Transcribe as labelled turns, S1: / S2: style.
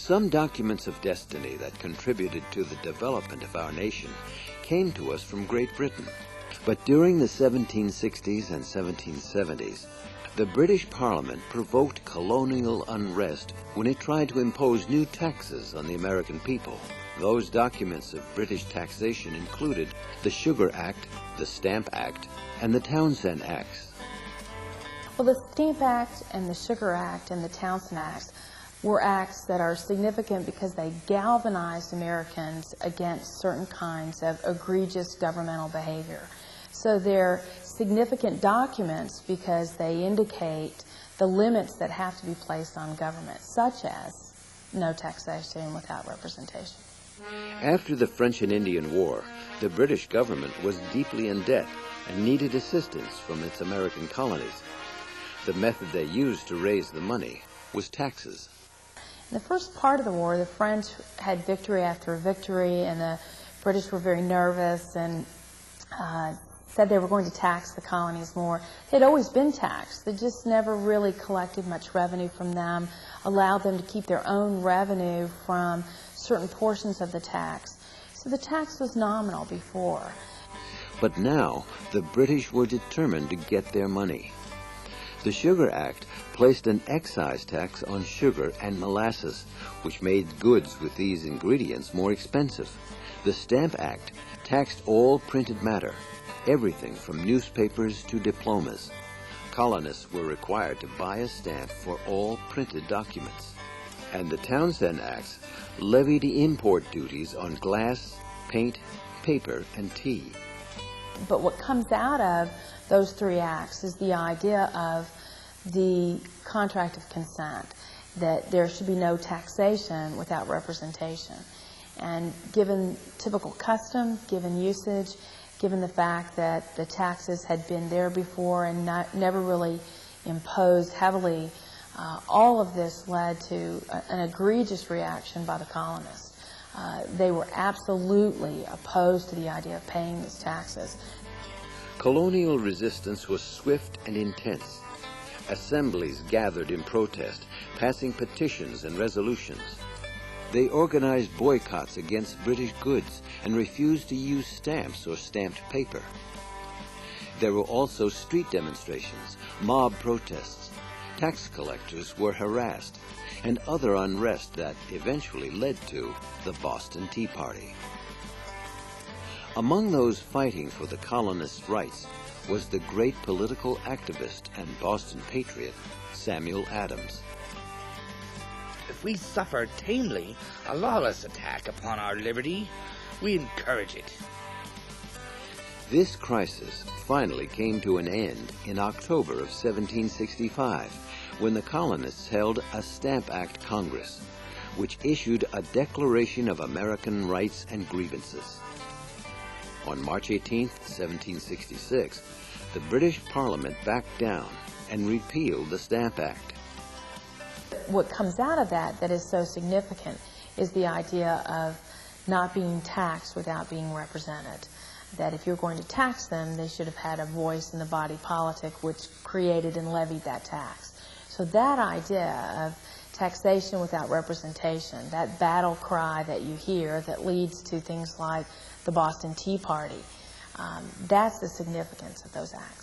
S1: Some documents of destiny that contributed to the development of our nation came to us from Great Britain. But during the 1760s and 1770s, the British Parliament provoked colonial unrest when it tried to impose new taxes on the American people. Those documents of British taxation included the Sugar Act, the Stamp Act, and the Townshend Acts.
S2: Well, the Stamp Act and the Sugar Act and the Townshend Acts were acts that are significant because they galvanized Americans against certain kinds of egregious governmental behavior. So they're significant documents because they indicate the limits that have to be placed on government, such as no taxation without representation.
S1: After the French and Indian War, the British government was deeply in debt and needed assistance from its American colonies. The method they used to raise the money was taxes.
S2: In the first part of the war, the French had victory after victory, and the British were very nervous and said they were going to tax the colonies more. They'd always been taxed. They just never really collected much revenue from them, allowed them to keep their own revenue from certain portions of the tax. So the tax was nominal before.
S1: But now, the British were determined to get their money. The Sugar Act placed an excise tax on sugar and molasses, which made goods with these ingredients more expensive. The Stamp Act taxed all printed matter, everything from newspapers to diplomas. Colonists were required to buy a stamp for all printed documents. And the Townshend Acts levied import duties on glass, paint, paper, and tea.
S2: But what comes out of those three acts is the idea of the contract of consent, that there should be no taxation without representation. And given typical custom, given usage, given the fact that the taxes had been there before and never really imposed heavily, all of this led to an egregious reaction by the colonists. They were absolutely opposed to the idea of paying these taxes.
S1: Colonial resistance was swift and intense. Assemblies gathered in protest, passing petitions and resolutions. They organized boycotts against British goods and refused to use stamps or stamped paper. There were also street demonstrations, mob protests. Tax collectors were harassed, and other unrest that eventually led to the Boston Tea Party. Among those fighting for the colonists' rights was the great political activist and Boston patriot, Samuel Adams.
S3: If we suffer tamely a lawless attack upon our liberty, we encourage it.
S1: This crisis finally came to an end in October of 1765, when the colonists held a Stamp Act Congress, which issued a Declaration of American Rights and Grievances. On March 18, 1766, the British Parliament backed down and repealed the Stamp Act.
S2: What comes out of that is so significant is the idea of not being taxed without being represented. That if you're going to tax them, they should have had a voice in the body politic which created and levied that tax. So that idea of taxation without representation, that battle cry that you hear that leads to things like the Boston Tea Party, that's the significance of those acts.